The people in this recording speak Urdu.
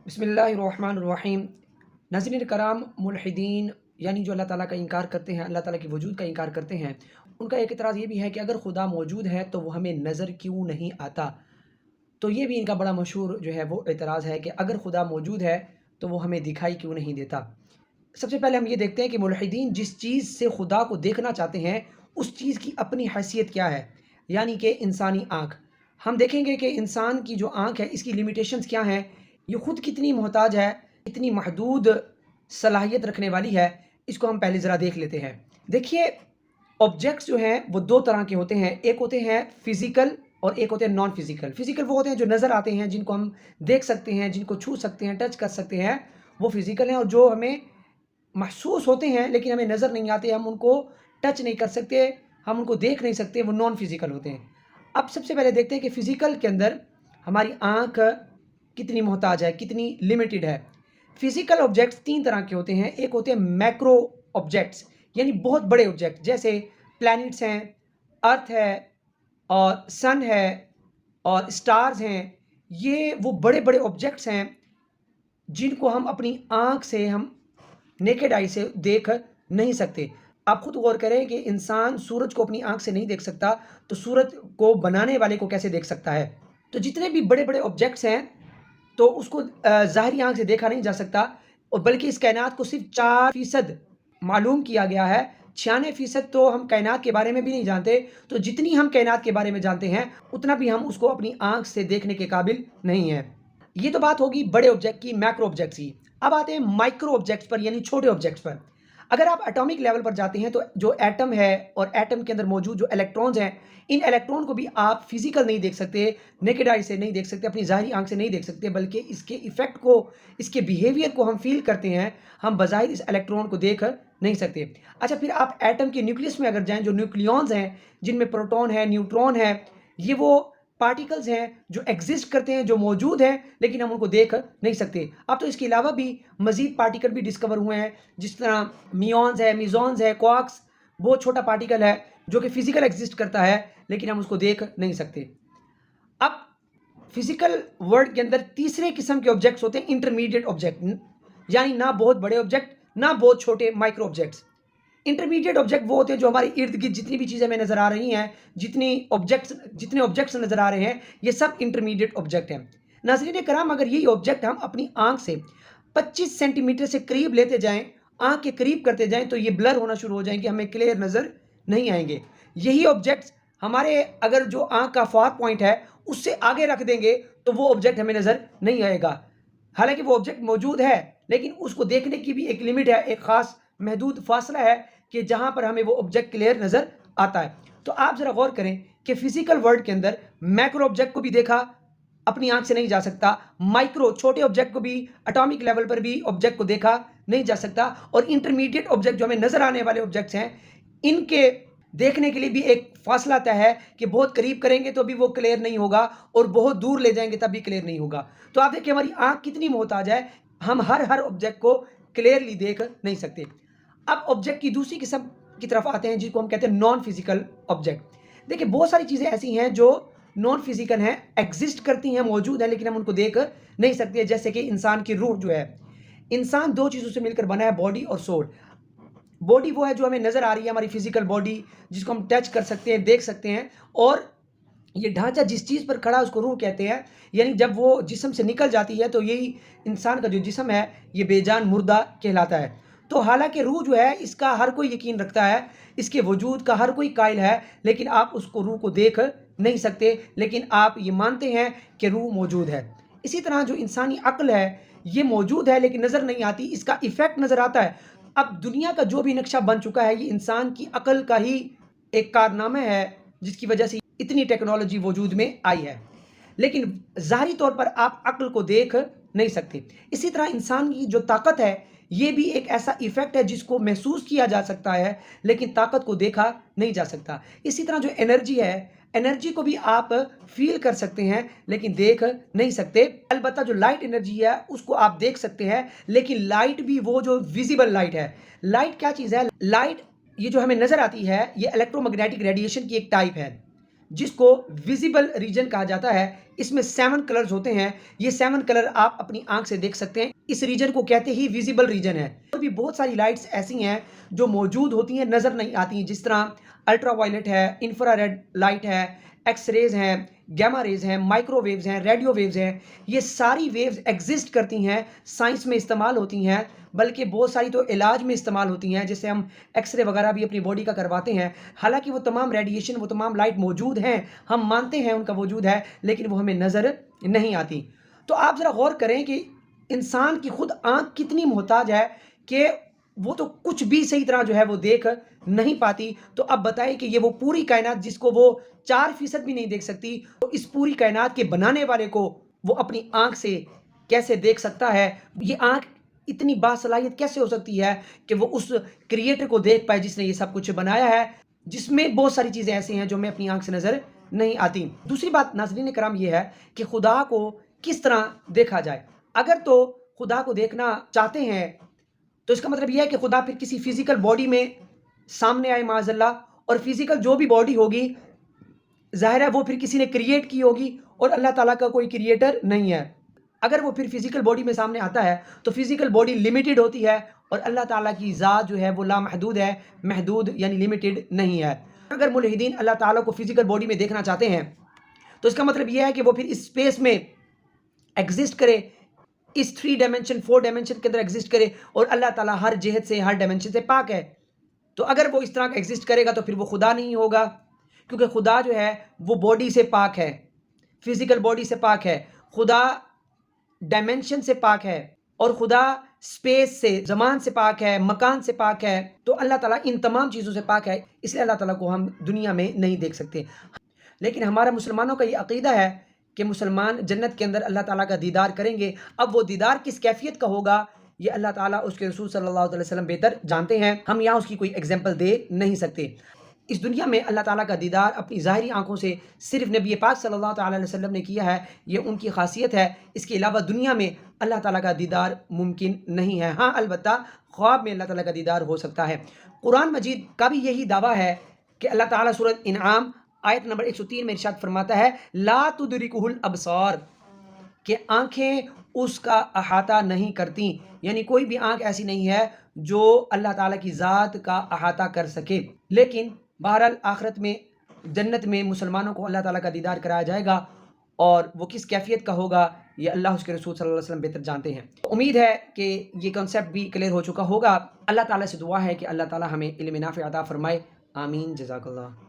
بسم اللہ الرحمن الرحیم۔ ناظرین کرام، ملحدین یعنی جو اللہ تعالیٰ کا انکار کرتے ہیں، اللہ تعالیٰ کے وجود کا انکار کرتے ہیں، ان کا ایک اعتراض یہ بھی ہے کہ اگر خدا موجود ہے تو وہ ہمیں نظر کیوں نہیں آتا؟ تو یہ بھی ان کا بڑا مشہور جو ہے وہ اعتراض ہے کہ اگر خدا موجود ہے تو وہ ہمیں دکھائی کیوں نہیں دیتا؟ سب سے پہلے ہم یہ دیکھتے ہیں کہ ملحدین جس چیز سے خدا کو دیکھنا چاہتے ہیں اس چیز کی اپنی حیثیت کیا ہے، یعنی کہ انسانی آنکھ۔ ہم دیکھیں گے کہ انسان کی جو آنکھ ہے اس کی لیمیٹیشنز کیا ہیں، یہ خود کتنی محتاج ہے، اتنی محدود صلاحیت رکھنے والی ہے۔ اس کو ہم پہلے ذرا دیکھ لیتے ہیں۔ دیکھیے، آبجیکٹس جو ہیں وہ دو طرح کے ہوتے ہیں، ایک ہوتے ہیں فزیکل اور ایک ہوتے ہیں نان فزیکل۔ فزیکل وہ ہوتے ہیں جو نظر آتے ہیں، جن کو ہم دیکھ سکتے ہیں، جن کو چھو سکتے ہیں، ٹچ کر سکتے ہیں، وہ فزیکل ہیں، اور جو ہمیں محسوس ہوتے ہیں لیکن ہمیں نظر نہیں آتے، ہم ان کو ٹچ نہیں کر سکتے، ہم ان کو دیکھ نہیں سکتے، وہ نان فزیکل ہوتے ہیں۔ اب سب سے پہلے دیکھتے ہیں کہ فزیکل کے اندر ہماری آنکھ کتنی محتاج ہے، کتنی لمیٹڈ ہے۔ فزیکل آبجیکٹس تین طرح کے ہوتے ہیں، ایک ہوتے ہیں میکرو آبجیکٹس، یعنی بہت بڑے آبجیکٹ، جیسے پلانٹس ہیں، ارتھ ہے، اور سن ہے، اور اسٹارز ہیں۔ یہ وہ بڑے بڑے آبجیکٹس ہیں جن کو ہم اپنی آنکھ سے، ہم نیکڈ آئی سے دیکھ نہیں سکتے۔ آپ خود غور کریں کہ انسان سورج کو اپنی آنکھ سے نہیں دیکھ سکتا تو سورج کو بنانے والے کو کیسے دیکھ سکتا ہے؟ تو جتنے بھی بڑے بڑے آبجیکٹس ہیں تو اس کو ظاہری آنکھ سے دیکھا نہیں جا سکتا، اور بلکہ اس کائنات کو صرف 4% معلوم کیا گیا ہے، 96% تو ہم کائنات کے بارے میں بھی نہیں جانتے۔ تو جتنی ہم کائنات کے بارے میں جانتے ہیں اتنا بھی ہم اس کو اپنی آنکھ سے دیکھنے کے قابل نہیں ہیں۔ یہ تو بات ہوگی بڑے آبجیکٹ کی، میکرو آبجیکٹس کی۔ اب آتے ہیں مائکرو آبجیکٹس پر، یعنی چھوٹے آبجیکٹس پر۔ اگر آپ اٹامک لیول پر جاتے ہیں تو جو ایٹم ہے اور ایٹم کے اندر موجود جو الیکٹرونز ہیں، ان الیکٹرون کو بھی آپ فزیکل نہیں دیکھ سکتے، نیکڈ آئی سے نہیں دیکھ سکتے، اپنی ظاہری آنکھ سے نہیں دیکھ سکتے، بلکہ اس کے ایفیکٹ کو، اس کے بیہیویئر کو ہم فیل کرتے ہیں، ہم بظاہر اس الیکٹرون کو دیکھ نہیں سکتے۔ اچھا، پھر آپ ایٹم کے نیوکلیس میں اگر جائیں، جو نیوکلیونز ہیں، جن میں پروٹون ہے، نیوٹرون ہے، یہ وہ پارٹیکلز ہیں جو ایگزسٹ کرتے ہیں، جو موجود ہیں، لیکن ہم ان کو دیکھ نہیں سکتے۔ اب تو اس کے علاوہ بھی مزید پارٹیکل بھی ڈسکور ہوئے ہیں، جس طرح میونز ہے، میزونز ہے، کوارکس، بہت چھوٹا پارٹیکل ہے جو کہ فزیکل ایگزسٹ کرتا ہے لیکن ہم اس کو دیکھ نہیں سکتے۔ اب فزیکل ورلڈ کے اندر تیسرے قسم کے آبجیکٹس ہوتے ہیں انٹرمیڈیٹ آبجیکٹ، یعنی نہ بہت بڑے آبجیکٹ نہ بہت چھوٹے مائکرو آبجیکٹس۔ انٹرمیڈیٹ آبجیکٹ وہ ہوتے ہیں جو ہمارے ارد گرد جتنی بھی چیزیں ہمیں نظر آ رہی ہیں، جتنے آبجیکٹس نظر آ رہے ہیں، یہ سب انٹرمیڈیٹ آبجیکٹ ہیں۔ ناظرین کرام، اگر یہی آبجیکٹ ہم اپنی آنکھ سے 25 سینٹی میٹر سے قریب لیتے جائیں، آنکھ کے قریب کرتے جائیں، تو یہ بلر ہونا شروع ہو جائیں گے، ہمیں کلیئر نظر نہیں آئیں گے۔ یہی آبجیکٹس ہمارے اگر جو آنکھ کا فار پوائنٹ ہے اس سے آگے رکھ دیں گے تو وہ آبجیکٹ ہمیں نظر نہیں آئے گا۔ حالانکہ وہ آبجیکٹ موجود ہے لیکن اس کو دیکھنے کی بھی ایک لمٹ ہے، ایک خاص محدود فاصلہ ہے کہ جہاں پر ہمیں وہ آبجیکٹ کلیئر نظر آتا ہے۔ تو آپ ذرا غور کریں کہ فزیکل ورلڈ کے اندر میکرو آبجیکٹ کو بھی دیکھا اپنی آنکھ سے نہیں جا سکتا، مائکرو چھوٹے آبجیکٹ کو بھی، اٹامک لیول پر بھی آبجیکٹ کو دیکھا نہیں جا سکتا، اور انٹرمیڈیٹ آبجیکٹ جو ہمیں نظر آنے والے آبجیکٹس ہیں، ان کے دیکھنے کے لیے بھی ایک فاصلہ طے ہے کہ بہت قریب کریں گے تو بھی وہ کلیئر نہیں ہوگا، اور بہت دور لے جائیں گے تب بھی کلیئر نہیں ہوگا۔ تو آپ دیکھیں ہماری آنکھ کتنی محتاج ہے، ہم ہر آبجیکٹ کو کلیئرلی دیکھ نہیں سکتے۔ اب آبجیکٹ کی دوسری قسم کی طرف آتے ہیں جس کو ہم کہتے ہیں نان فزیکل آبجیکٹ۔ دیکھیں بہت ساری چیزیں ایسی ہیں جو نان فزیکل ہیں، ایگزسٹ کرتی ہیں، موجود ہیں، لیکن ہم ان کو دیکھ نہیں سکتے، جیسے کہ انسان کی روح جو ہے۔ انسان دو چیزوں سے مل کر بنا ہے، باڈی اور سول۔ باڈی وہ ہے جو ہمیں نظر آ رہی ہے، ہماری فزیکل باڈی، جس کو ہم ٹچ کر سکتے ہیں، دیکھ سکتے ہیں، اور یہ ڈھانچہ جس چیز پر کھڑا ہے اس کو روح کہتے ہیں۔ یعنی جب وہ جسم سے نکل جاتی ہے تو یہی انسان کا جو جسم ہے یہ بے جان مردہ کہلاتا ہے۔ تو حالانکہ روح جو ہے اس کا ہر کوئی یقین رکھتا ہے، اس کے وجود کا ہر کوئی قائل ہے، لیکن آپ اس کو، روح کو دیکھ نہیں سکتے، لیکن آپ یہ مانتے ہیں کہ روح موجود ہے۔ اسی طرح جو انسانی عقل ہے یہ موجود ہے لیکن نظر نہیں آتی، اس کا ایفیکٹ نظر آتا ہے۔ اب دنیا کا جو بھی نقشہ بن چکا ہے یہ انسان کی عقل کا ہی ایک کارنامہ ہے جس کی وجہ سے اتنی ٹیکنالوجی وجود میں آئی ہے، لیکن ظاہری طور پر آپ عقل کو دیکھ نہیں سکتے۔ اسی طرح انسان کی جو طاقت ہے یہ بھی ایک ایسا ایفیکٹ ہے جس کو محسوس کیا جا سکتا ہے لیکن طاقت کو دیکھا نہیں جا سکتا۔ اسی طرح جو انرجی ہے، انرجی کو بھی آپ فیل کر سکتے ہیں لیکن دیکھ نہیں سکتے۔ البتہ جو لائٹ انرجی ہے اس کو آپ دیکھ سکتے ہیں، لیکن لائٹ بھی وہ جو ویزیبل لائٹ ہے۔ لائٹ کیا چیز ہے؟ لائٹ یہ جو ہمیں نظر آتی ہے یہ الیکٹرو میگنیٹک ریڈیشن کی ایک ٹائپ ہے۔ جس کو ویزیبل ریجن کہا جاتا ہے، اس میں 7 کلرز ہوتے ہیں. یہ 7 کلر آپ اپنی آنکھ سے دیکھ سکتے ہیں. اس ریجن کو کہتے ہی ویزیبل ریجن ہے. اور بھی بہت ساری لائٹس ایسی ہیں جو موجود ہوتی ہیں نظر نہیں آتی، جس طرح الٹرا وائلٹ ہے، انفرا ریڈ لائٹ ہے، ایکس ریز ہیں، گیما ریز ہیں، مائکرو ویوز ہیں، ریڈیو ویوز ہیں. یہ ساری ویوز ایگزسٹ کرتی ہیں، سائنس میں استعمال ہوتی ہیں، بلکہ بہت ساری تو علاج میں استعمال ہوتی ہیں، جیسے ہم ایکس رے وغیرہ بھی اپنی باڈی کا کرواتے ہیں. حالانکہ وہ تمام ریڈیشن، وہ تمام لائٹ موجود ہیں، ہم مانتے ہیں ان کا وجود ہے، لیکن وہ ہمیں نظر نہیں آتی. تو آپ ذرا غور کریں کہ انسان کی خود آنکھ کتنی محتاج ہے کہ وہ تو کچھ بھی صحیح طرح جو ہے وہ دیکھ نہیں پاتی. تو اب بتائیں کہ یہ وہ پوری کائنات جس کو وہ 4% بھی نہیں دیکھ سکتی، تو اس پوری کائنات کے بنانے والے کو وہ اپنی آنکھ سے کیسے دیکھ سکتا ہے؟ یہ آنکھ اتنی باصلاحیت کیسے ہو سکتی ہے کہ وہ اس کریٹر کو دیکھ پائے جس نے یہ سب کچھ بنایا ہے، جس میں بہت ساری چیزیں ایسی ہیں جو ہمیں اپنی آنکھ سے نظر نہیں آتی. دوسری بات ناظرین کرام یہ ہے کہ خدا کو کس طرح دیکھا جائے. اگر تو خدا کو دیکھنا چاہتے ہیں تو اس کا مطلب یہ ہے کہ خدا پھر کسی فزیکل باڈی میں سامنے آئے معاذ اللہ، اور فزیکل جو بھی باڈی ہوگی ظاہر ہے وہ پھر کسی نے کریٹ کی ہوگی، اور اللہ تعالیٰ کا کوئی کریٹر نہیں ہے. اگر وہ پھر فزیکل باڈی میں سامنے آتا ہے تو فزیکل باڈی لمیٹڈ ہوتی ہے، اور اللہ تعالیٰ کی ذات جو ہے وہ لامحدود ہے، محدود یعنی لمیٹڈ نہیں ہے. اگر ملحدین اللہ تعالیٰ کو فزیکل باڈی میں دیکھنا چاہتے ہیں تو اس کا مطلب یہ ہے کہ وہ پھر اس اسپیس میں ایگزسٹ کرے، اس 3 ڈائمنشن 4 ڈائمنشن کے اندر ایگزسٹ کرے، اور اللہ تعالیٰ ہر جہت سے، ہر ڈائمنشن سے پاک ہے. تو اگر وہ اس طرح کا ایگزسٹ کرے گا تو پھر وہ خدا نہیں ہوگا، کیونکہ خدا جو ہے وہ باڈی سے پاک ہے، فزیکل باڈی سے پاک ہے، خدا ڈائمنشن سے پاک ہے، اور خدا اسپیس سے، زمان سے پاک ہے، مکان سے پاک ہے. تو اللہ تعالیٰ ان تمام چیزوں سے پاک ہے، اس لیے اللہ تعالیٰ کو ہم دنیا میں نہیں دیکھ سکتے. لیکن ہمارا مسلمانوں کا یہ عقیدہ ہے کہ مسلمان جنت کے اندر اللہ تعالیٰ کا دیدار کریں گے. اب وہ دیدار کس کیفیت کا ہوگا یہ اللہ تعالیٰ، اس کے رسول صلی اللہ علیہ وسلم بہتر جانتے ہیں. ہم یہاں اس کی کوئی ایگزامپل دے نہیں سکتے. اس دنیا میں اللہ تعالیٰ کا دیدار اپنی ظاہری آنکھوں سے صرف نبی پاک صلی اللہ تعالیٰ علیہ وسلم نے کیا ہے، یہ ان کی خاصیت ہے. اس کے علاوہ دنیا میں اللہ تعالیٰ کا دیدار ممکن نہیں ہے. ہاں البتہ خواب میں اللہ تعالیٰ کا دیدار ہو سکتا ہے. قرآن مجید کا بھی یہی دعویٰ ہے کہ اللہ تعالیٰ سورۃ انعام آیت نمبر 103 میں ارشاد فرماتا ہے لا تدرکہ الابصار، کہ آنکھیں اس کا احاطہ نہیں کرتی. یعنی کوئی بھی آنکھ ایسی نہیں ہے جو اللہ تعالیٰ کی ذات کا احاطہ کر سکے. لیکن بہرحال آخرت میں جنت میں مسلمانوں کو اللہ تعالیٰ کا دیدار کرایا جائے گا، اور وہ کس کیفیت کا ہوگا یہ اللہ اس کے رسول صلی اللہ علیہ وسلم بہتر جانتے ہیں. امید ہے کہ یہ کنسیپٹ بھی کلیئر ہو چکا ہوگا. اللہ تعالیٰ سے دعا ہے کہ اللہ تعالیٰ ہمیں علم نافع عطا فرمائے. آمین. جزاک اللہ.